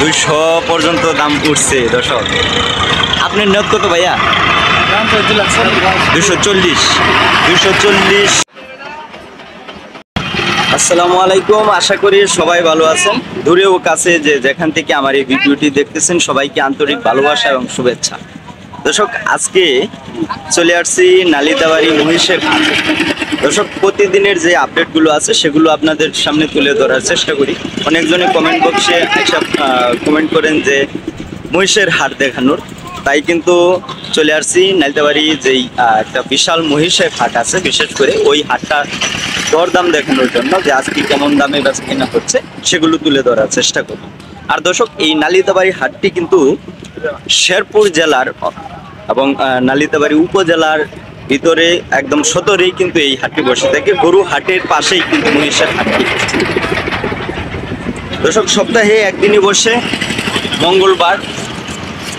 দুইশো পর্যন্ত দাম উঠছে দর্শক। আপনার নিয়ত কত ভাইয়া? 240। আসসালামু আলাইকুম, আশা করি সবাই ভালো আছেন। দূরে ও কাছে যে যেখান থেকে আমার এই ভিডিওটি দেখতেছেন সবাইকে আন্তরিক ভালোবাসা এবং শুভেচ্ছা। দর্শক, আজকে চলে আসছি নালিতাবাড়ি মহিষের হাট। দর্শক, প্রতিদিনের যে আপডেটগুলো আছে সেগুলো আপনাদের সামনে তুলে ধরার চেষ্টা করি। অনেকজনে কমেন্ট বক্সে এসব কমেন্ট করেন যে মহিষের হাট দেখানোর, তাই কিন্তু চলে আসছি নালিতাবাড়ি যেই একটা বিশাল মহিষের হাট আছে, বিশেষ করে ওই হাটটা দরদাম দেখানোর জন্য যে আজকে কেমন দামে বেচা কেনা হচ্ছে সেগুলো তুলে ধরার চেষ্টা করি। আর দর্শক, এই নালিতাবাড়ি হাটটি কিন্তু শেরপুর জেলার এবং নালিতাবাড়ি উপজেলার ভিতরে একদম সদরেই কিন্তু এই হাটটি বসে থাকে। গরু হাটের পাশেই কিন্তু মহিষের হাটটি। দর্শক, সপ্তাহে একদিনই বসে, মঙ্গলবার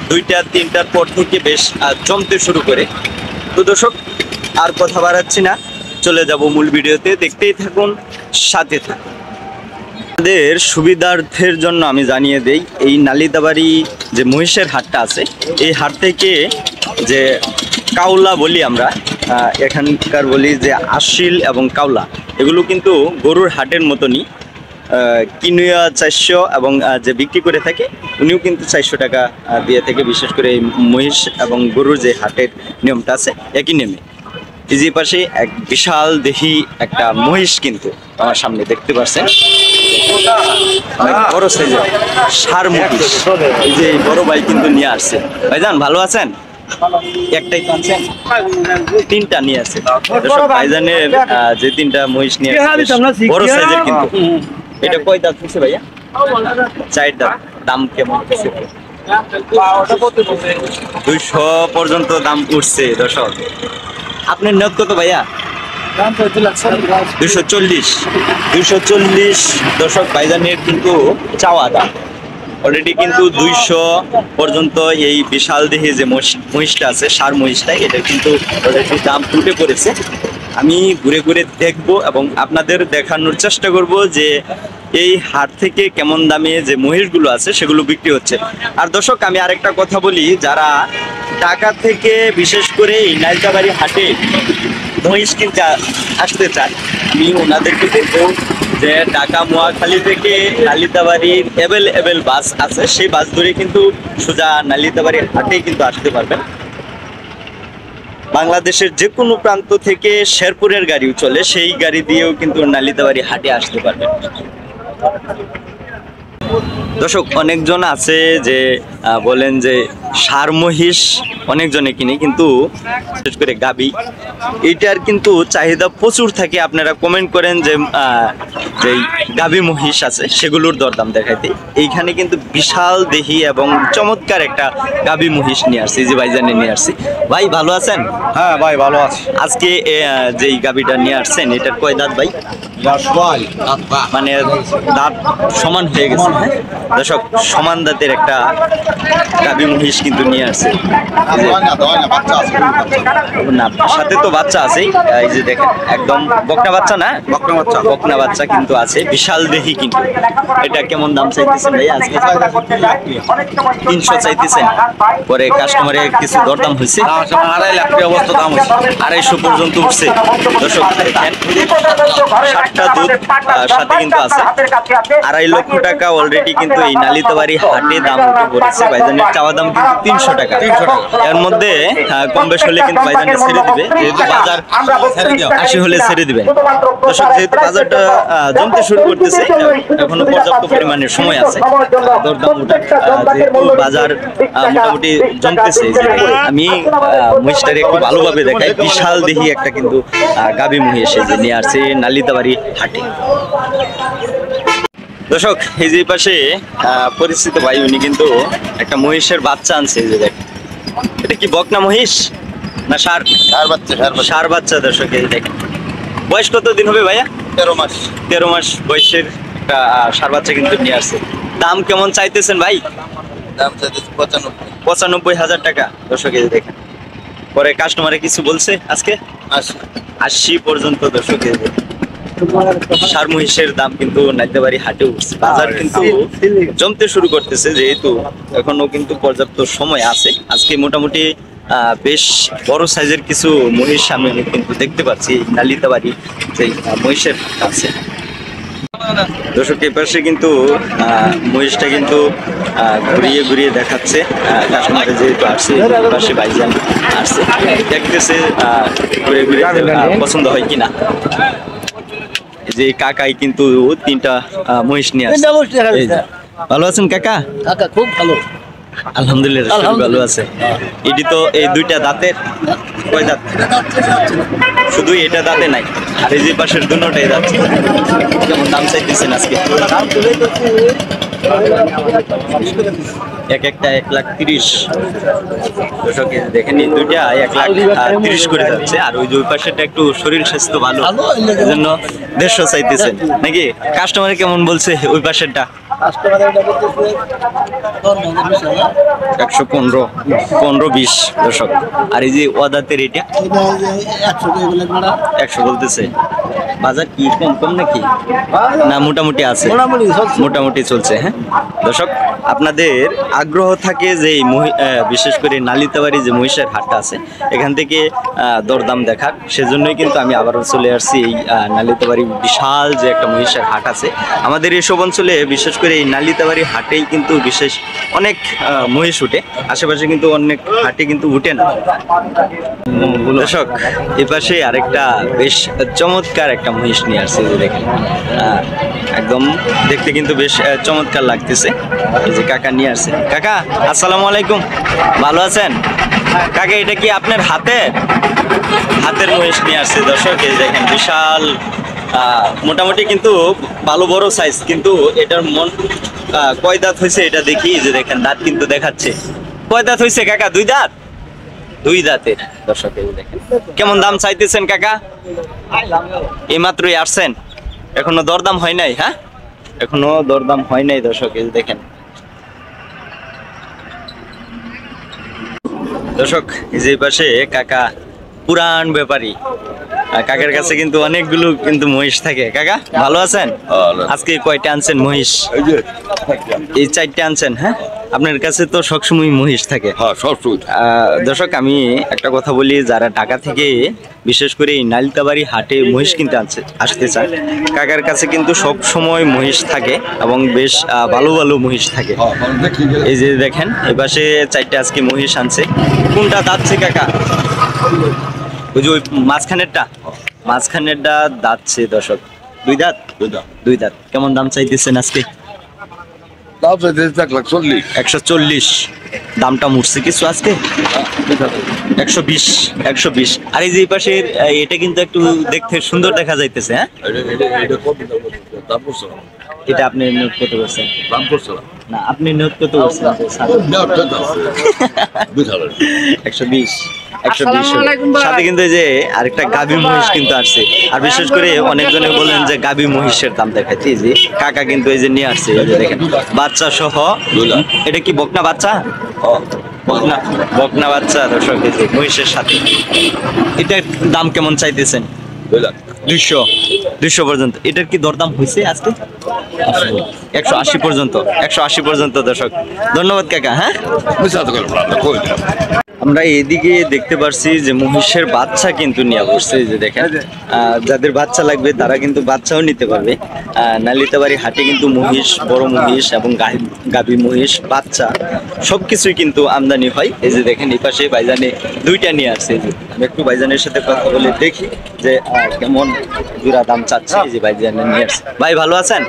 2টা-3টার পর থেকে বেশ জমতে শুরু করে। তো দর্শক, আর কথা বাড়াচ্ছি না, চলে যাব মূল ভিডিওতে। দেখতেই থাকুন, সাথে থাকুন। আমাদের সুবিধার্থের জন্য আমি জানিয়ে দেই, এই নালিতাবাড়ি যে মহিষের হাটটা আছে, এই হাট থেকে যে কাউলা বলি আমরা, এখানকার বলি যে আশিল এবং কাউলা, এগুলো কিন্তু গরুর হাটের মতনই। কিনুয়া 400 এবং যে বিক্রি করে থাকে উনিও কিন্তু 400 টাকা দিয়ে থেকে। বিশেষ করে এই মহিষ এবং গরুর যে হাটের নিয়মটা আছে একই নেমে। এই যে পাশে এক বিশাল দেহি একটা মহিষ কিন্তু আমার সামনে দেখতে পাচ্ছেন, অনেক বড় সাইজের ষাঁড় মহিষ। এই যে বড় ভাই কিন্তু নিয়ে আসছে। ভাইজান ভালো আছেন? একটাই পাচ্ছেন, 3টা নিয়ে আসছে। ভাইজানের যে 3টা মহিষ নিয়ে আসছে বড় সাইজের কিন্তু। এটা কয় দাঁত হচ্ছে ভাইয়া? 4 দাঁত। দাম কেমন হচ্ছে? 200 পর্যন্ত দাম উঠছে দর্শক। আপনার নিয়ত কত ভাইয়া? 240 দর্শক। ভাইজানের কিন্তু চাওয়া দাম অলরেডি কিন্তু 200 পর্যন্ত। এই বিশাল দেহে যে মহিষটা আছে, ষাঁড় মহিষটা, এটা কিন্তু অলরেডি দাম উঠে পড়েছে। আমি ঘুরে ঘুরে দেখব এবং আপনাদের দেখানোর চেষ্টা করব যে এই হাট থেকে কেমন দামে যে মহিষগুলো আছে সেগুলো বিক্রি হচ্ছে। আর দর্শক, আমি আরেকটা কথা বলি, যারা ঢাকা থেকে বিশেষ করে এই নালিতাবাড়ি হাটে মহিষ কিনতে আসতে চান, আমি ওনাদেরকে বলবো যে ঢাকা মহাখালী থেকে নালিতাবাড়ির অ্যাভেলেবেল বাস আছে, সেই বাস ধরে কিন্তু সোজা নালিতাবাড়ির হাটেই কিন্তু আসতে পারবেন। বাংলাদেশের যে কোনো প্রান্ত থেকে শেরপুরের গাড়িও চলে, সেই গাড়ি দিয়েও কিন্তু নালিতাবাড়ি হাটে আসতে পারবেন। দর্শক, অনেকজন আছে যে বলেন যে ষাঁড় মহিষ অনেকজনে কিনে, কিন্তু বিশেষ করে গাবি, এইটার কিন্তু চাহিদা প্রচুর থাকে। আপনারা কমেন্ট করেন যে যেই গাবি মহিষ আছে সেগুলোর দরদাম দেখাইতে। এইখানে কিন্তু বিশাল দেহি এবং চমৎকার একটা গাবি মহিষ নিয়ে আসছি, যে ভাইজানে নিয়ে আসছি। ভাই ভালো আছেন? হ্যাঁ ভাই, ভালো আছি। আজকে যেই গাবিটা নিয়ে আসছেন, এটার কয় দাঁত ভাই? মানে দাঁত সমান হয়ে গেছে। দর্শক, সমান দাঁতের একটা গাবি মহিষ কিন্তু নিয়ে আসছে। না, সাথে তো বাচ্চা আছেই। এই যে দেখেন, একদম বকনা বাচ্চা না, বকনা বাচ্চা কিন্তু আছে, বিশাল দেহি কিন্তু। এটা কেমন দাম চাইতেছেন ভাই আজকে? 300 চাইতেছেন। পরে কাস্টমারের কিছু দরদাম হয়েছে, 2.5 লাখ টাকা অবস্থা দাম হচ্ছে। 250 পর্যন্ত উঠছে। দর্শক দেখেন, 7টা দুধ সাথে কিন্তু আছে। 2.5 লক্ষ টাকা অলরেডি কিন্তু এই নালিতাবাড়ি হাটে দাম উঠে পড়েছে। ভাইজানের চাওয়া দাম কিন্তু 300 টাকা। এর মধ্যে কম বেশ হলে কিন্তু ভাইজানের ছেড়ে দিবে, যেহেতু বাজার 80 হলে ছেড়ে দিবেন। দর্শক, যেহেতু বাজারটা জমতে শুরু করতেছে, এখনো পর্যাপ্ত পরিমাণের সময় আছে দরদাম উঠার। যেহেতু বাজার মোটামুটি জমতেছে, আমি মহিষটারে একটু ভালোভাবে দেখাই। বিশাল দেহি একটা কিন্তু গাবি মহিষ যে নিয়ে আসছে নালিতাবাড়ি হাটে। দর্শক, এই যে পাশে পরিচিত ভাই, উনি কিন্তু একটা মহিষের বাচ্চা আনছে। যে দেখেন, এটা কি বকনা মহিষ না ষাঁড়? ষাঁড় বাচ্চা। দর্শক, এই দেখেন, বয়স কত দিন হবে ভাইয়া? 13 মাস বয়সের একটা ষাঁড় বাচ্চা কিন্তু নিয়ে আসছে। দাম কেমন চাইতেছেন ভাই? দাম চাইতেছে 95,000 টাকা। দর্শক, এই দেখেন, পরে কাস্টমারে কিছু বলছে আজকে 80 পর্যন্ত। দর্শক, ষাঁড় মহিষের দাম কিন্তু নাইতাবাড়ি হাটে উঠছে, বাজার কিন্তু জমতে শুরু করতেছে, যেহেতু এখনো কিন্তু পর্যাপ্ত সময় আছে। আজকে মোটামুটি বেশ বড় সাইজের কিছু মহিষ আমি কিন্তু দেখতে পাচ্ছি নালিতাবাড়ি যে মহিষের কাছে। দর্শক এ পাশে কিন্তু মহিষটা কিন্তু ঘুরিয়ে ঘুরিয়ে দেখাচ্ছে, কাস্টমারে যেহেতু আসছে এ পাশে ভাইজান আসছে, দেখতেছে ঘুরে ঘুরে পছন্দ হয় কিনা। এই যে কাকাই কিন্তু তিনটা মহিষ নিয়ে আসছে। এই যে, ভালো আছেন কাকা? কাকা খুব ভালো। আলহামদুলিল্লাহ শরীর ভালো আছে। এটি তো এই দুইটা দাঁতের, কয় দাঁত? শুধু এটা দাঁতে নাই, আর এই যে পাশের দুটোটাই যাচ্ছে। কেমন দাম চাইতেছেন আজকে? এক একটা 1,30,000। দর্শক দেখেন এই দুইটা 1,30,000 করে যাচ্ছে, আর ওই যে ওই পাশেরটা একটু শরীর স্বাস্থ্য ভালো, এই জন্য 150 চাইতেছেন নাকি? কাস্টমারে কেমন বলছে ওই পাশেরটা? 115, 15-20 দর্শক। আর এই যে ওয়াদাতের এটা 100 বলতেছে। বাজার কি কম নাকি না মোটামুটি আছে? মোটামুটি চলছে। হ্যাঁ দর্শক, আপনাদের আগ্রহ থাকে যে এই বিশেষ করে নালিতাবাড়ি যে মহিষের হাটটা আছে এখান থেকে দরদাম দেখার, সেজন্যই কিন্তু আমি আবারও চলে আসছি এই নালিতাবাড়ি বিশাল যে একটা মহিষের হাট আছে আমাদের এইসব অঞ্চলে। বিশেষ করে এই নালিতাবাড়ি হাটেই কিন্তু বিশেষ অনেক মহিষ উঠে, আশেপাশে কিন্তু অনেক হাটে কিন্তু উঠে না। দর্শক এ পাশে আরেকটা বেশ চমৎকার একটা মহিষ নিয়ে আসছে, যে দেখেন একদম দেখতে কিন্তু বেশ চমৎকার লাগতেছে। এই যে কাকা নিয়ে আসছে। কাকা আসসালামু আলাইকুম, ভালো আছেন? কাকা এটা কি আপনার হাতের মহিষ নিয়ে আসছে? দর্শক এই দেখেন বিশাল, মোটামুটি কিন্তু ভালো বড় সাইজ, কিন্তু এটার মন কয় দাঁত হয়েছে এটা দেখি। যে দেখেন দাঁত কিন্তু দেখাচ্ছে। কয় দাঁত হয়েছে কাকা? 2 দাঁত? 2 দাঁতের। দর্শক এই দেখেন কেমন দাম চাইতেছেন কাকা? এই মাত্রই আসছেন, এখনো দরদাম হয় নাই? হ্যাঁ এখনো দরদাম হয় নাই। দর্শক এই দেখেন, দর্শক এই যে পাশে কাকা পুরান ব্যাপারী, কাকার কাছে কিন্তু অনেকগুলো কিন্তু মহিষ থাকে। কাকা ভালো আছেন? আজকে কয়টা আনছেন মহিষ? এই 4টা আনছেন। হ্যাঁ আপনার কাছে তো সবসময় মহিষ থাকে। দর্শক আমি একটা কথা বলি, যারা ঢাকা থেকে বিশেষ করে এই নালিতাবাড়ি হাটে মহিষ কিনতে আসতে চান, কাকার কাছে কিন্তু সব সময় মহিষ থাকে এবং বেশ ভালো ভালো মহিষ থাকে। এই যে দেখেন এই পাশে 4টা আজকে মহিষ আনছে। কোনটা দাঁতছে কাকা? ওই যে ওই মাঝখানেরটা দাঁতছে। দর্শক 2 দাঁত? 2 দাঁত। কেমন দাম চাইতেছেন আজকে? 140। দামটা মুড়ছে কিছু আজকে? 120। আর এই যে পাশের এটা কিন্তু একটু দেখতে সুন্দর দেখা যাইতেছে। হ্যাঁ এটা আপনি নোট কত করছেন? না আপনি নোট কত করছেন? 120। সাথে কিন্তু এই যে আরেকটা গাভী মহিষ কিন্তু আসছে, আর বিশেষ করে অনেকজনে বলেন যে গাভী মহিষের দাম দেখাচ্ছে। এই যে কাকা কিন্তু এই যে নিয়ে আসছে, এই যে দেখেন বাচ্চা সহ। এটা কি বকনা বাচ্চা? বকনা বাচ্চা। দর্শক এই যে মহিষের সাথে, এটার দাম কেমন চাইতেছেন? 200 পর্যন্ত। এটার কি দরদাম হয়েছে আজকে? 180 পর্যন্ত। 180 পর্যন্ত। দর্শক ধন্যবাদ কাকা। হ্যাঁ আমরা এদিকে দেখতে পারছি যে মহিষের বাচ্চা কিন্তু নিয়ে বসছে। যে দেখেন যাদের বাচ্চা লাগবে তারা কিন্তু বাচ্চাও নিতে পারবে। নালিতাবাড়ি হাটে কিন্তু মহিষ, বড় মহিষ এবং গাভী মহিষ বাচ্চা সবকিছুই কিন্তু আমদানি হয়। এই যে দেখেন এই পাশে ভাইজানে 2টা নিয়ে আসছে। আমি একটু ভাইজানের সাথে কথা বলে দেখি যে কেমন জোড়া দাম চাচ্ছে। এই যে ভাইজানে নিয়ে আসছে। ভাই ভালো আছেন?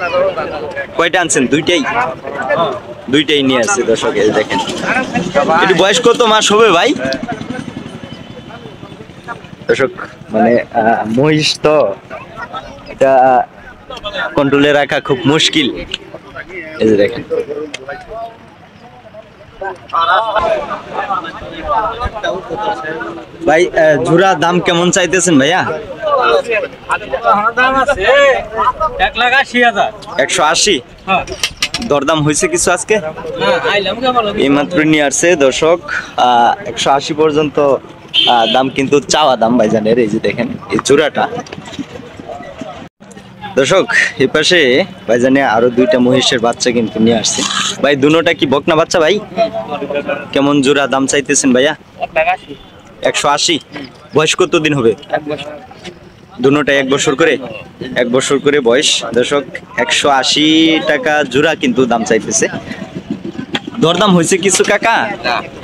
কয়টা আনছেন? 2টাই নিয়ে আসছে। দর্শক এই দেখেন এটি বয়স কত মাস হবে ভাই? দর্শক মানে মহিষ তো এটা কন্ট্রোলে রাখা খুব মুশকিল। এই যে দেখেন ভাই জোড়া দাম কেমন চাইতেছেন ভাইয়া? 180। দরদাম হয়েছে কিছু আজকে? এইমাত্র নিয়ে আসছে। দর্শক 180 পর্যন্ত দাম কিন্তু চাওয়া দাম ভাইজানের। এই যে দেখেন এই জোড়াটা দর্শক এই পাশে ভাইজানে আরো দুইটা মহিষের বাচ্চা কিন্তু নিয়ে আসছে। ভাই দুটোটা কি বকনা বাচ্চা ভাই? কেমন জোড়া দাম চাইতেছেন ভাইয়া? 180। বয়স কত দিন হবে? দুটোটা 1 বছর করে, 1 বছর করে বয়স। দর্শক 180 টাকা জোড়া কিন্তু দাম চাইতেছে। দরদাম হয়েছে কিছু কাকা?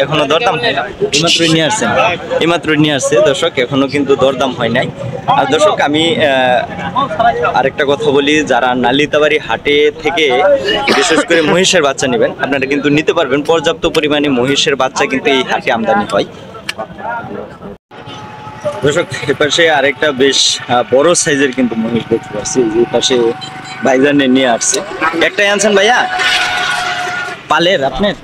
এখনো দরদাম হয় না, এইমাত্রই নিয়ে আসছে দর্শক, এখনো কিন্তু দরদাম হয় নাই। আর দর্শক আমি আরেকটা কথা বলি, যারা নালিতাবাড়ি হাটে থেকে বিশেষ করে মহিষের বাচ্চা নেবেন আপনারা কিন্তু নিতে পারবেন। পর্যাপ্ত পরিমাণে মহিষের বাচ্চা কিন্তু এই হাটে আমদানি হয়। দর্শক এপাশে আরেকটা বেশ বড় সাইজের কিন্তু মহিষ দেখতে পাচ্ছি, যে পাশে ভাইজানে নিয়ে আসছে। একটাই আনছেন ভাইয়া? পালের আপনার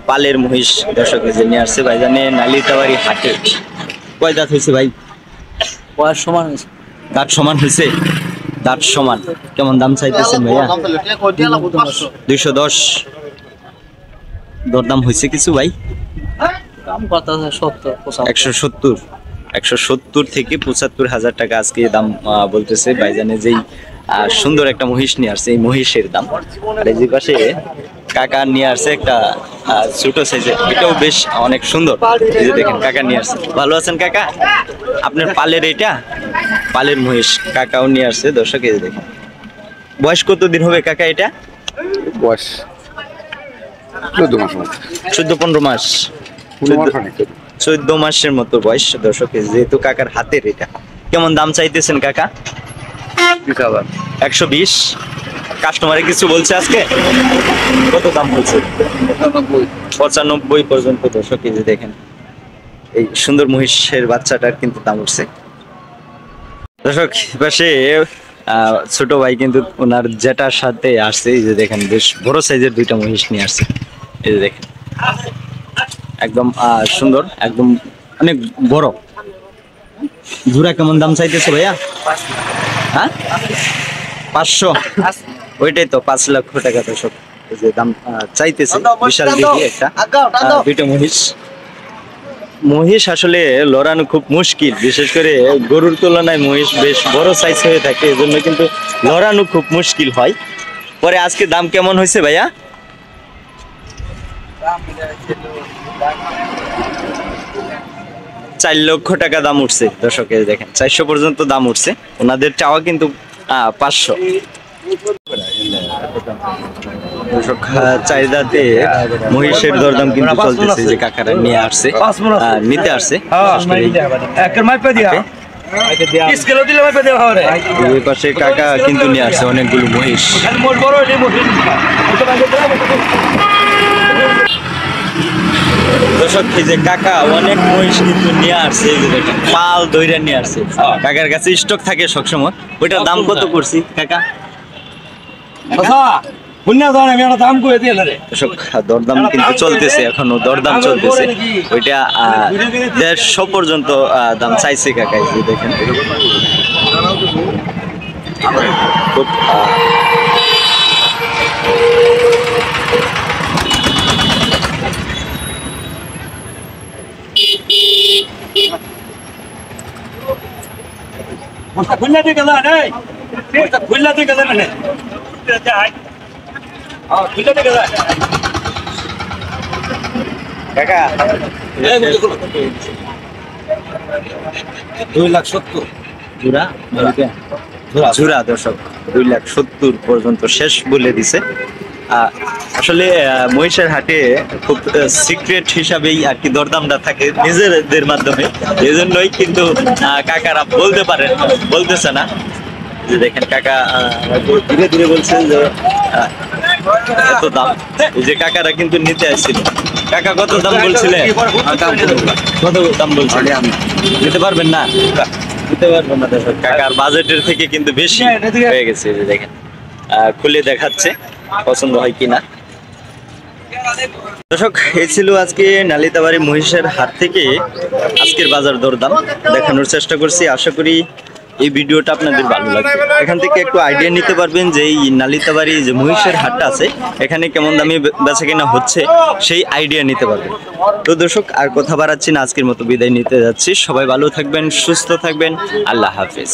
পালের মহিষ দর্শক যে নিয়ে আসছে ভাইজানে নালিতাবাড়ি হাটে। কয় দাঁত হয়েছে ভাই? বয়স সমান হয়েছে। দাঁত সমান হয়েছে? দাঁত সমান। কেমন দাম চাইতেছেন ভাইয়া? 210। দরদাম হয়েছে কিছু ভাই? দাম কত আছে? 70 170 থেকে 75,000 টাকা আজকে দাম বলতেছে ভাইজানে। যেই সুন্দর একটা মহিষ নিয়ে আসছে, এই মহিষের দাম। আর এই যে পাশে কাকা নিয়ে আসছে একটা ছোট সাইজের, এটাও বেশ অনেক সুন্দর। এই যে দেখেন কাকা নিয়ে আসছে। ভালো আছেন কাকা? আপনার পালের এটা পালের মহিষ কাকাও নিয়ে আসছে দর্শক। এই যে দেখেন বয়স কত দিন হবে কাকা এটা? বয়স 14 মাস। 14-15 মাস, 14 মাসের মতো বয়স দর্শক। যেহেতু কাকার হাতের এটা, কেমন দাম চাইতেছেন কাকা? 120। কাস্টমারে কিছু বলছে আজকে? কত দাম বলছে? 95 পর্যন্ত দর্শক। এই যে দেখেন এই সুন্দর মহিষের বাচ্চাটার কিন্তু দাম উঠছে দর্শক। পাশে ছোট ভাই কিন্তু ওনার জেটার সাথে আসছে। এই যে দেখেন বেশ বড় সাইজের দুইটা মহিষ নিয়ে আসছে। এই যে দেখেন একদম সুন্দর, একদম অনেক বড়। জোড়া কেমন দাম চাইতেছে ভাইয়া? হ্যাঁ 500। ওইটাই তো 5 লক্ষ টাকা দর্শক যে দাম চাইতেছে। বিশাল দেখি একটা দুইটা মহিষ আসলে লড়ানো খুব মুশকিল, বিশেষ করে গরুর তুলনায় মহিষ বেশ বড় সাইজ হয়ে থাকে, এজন্য কিন্তু লড়ানো খুব মুশকিল হয়। পরে আজকে দাম কেমন হয়েছে ভাইয়া? 4 লক্ষ টাকা দাম উঠছে দর্শক। দেখেন 400 পর্যন্ত দাম উঠছে। ওনাদের চাওয়া কিন্তু 500 দর্শক। চাহিদাতে মহিষের দরদাম কিন্তু চলতেছে, যে কাকারা নিয়ে আসছে, নিতে আসছে। ওই পাশে কাকা কিন্তু নিয়ে আসছে অনেকগুলো মহিষ। দর্শক এই যে কাকা অনেক মহিষ কিন্তু নিয়ে আসছে, এই যে দেখেন পাল দইরা নিয়ে আসছে। কাকার কাছে স্টক থাকে সবসময়। ওইটার দাম কত করছি কাকা? দরদাম কিন্তু চলতেছে, এখনো দরদাম চলতেছে। ওইটা 150 পর্যন্ত দাম চাইছে কাকা। এই যে দেখেন খুব কাকা 2,70,000 জোড়া জোড়া দর্শক 2,70,000 পর্যন্ত শেষ বলে দিছে। আসলে মহিষের হাটে খুব সিক্রেট হিসাবেই আর কি দরদামটা থাকে নিজেদের মাধ্যমে, এজন্যই কিন্তু কাকারা বলতেছে না। যে দেখেন কাকা ধীরে ধীরে বলছেন যে এত দাম। এই যে কাকারা কিন্তু নিতে আসছিল। কাকা কত দাম বলছিলেন? কত দাম বলছিলেন? নিতে পারবেন না? নিতে পারবেন না দর্শক, কাকার বাজেটের থেকে কিন্তু বেশি হয়ে গেছে। যে দেখেন খুলে দেখাচ্ছে পছন্দ হয় কিনা। দর্শক এই ছিল আজকে নালিতাবাড়ি মহিষের হাট থেকে আজকের বাজার দরদাম দেখানোর চেষ্টা করছি। আশা করি এই ভিডিওটা আপনাদের ভালো লাগবে। এখান থেকে একটু আইডিয়া নিতে পারবেন যে এই নালিতাবাড়ি যে মহিষের হাটটা আছে এখানে কেমন দামে বেচা কেনা হচ্ছে, সেই আইডিয়া নিতে পারবেন। তো দর্শক আর কথা বাড়াচ্ছি না, আজকের মতো বিদায় নিতে যাচ্ছি। সবাই ভালো থাকবেন, সুস্থ থাকবেন। আল্লাহ হাফেজ।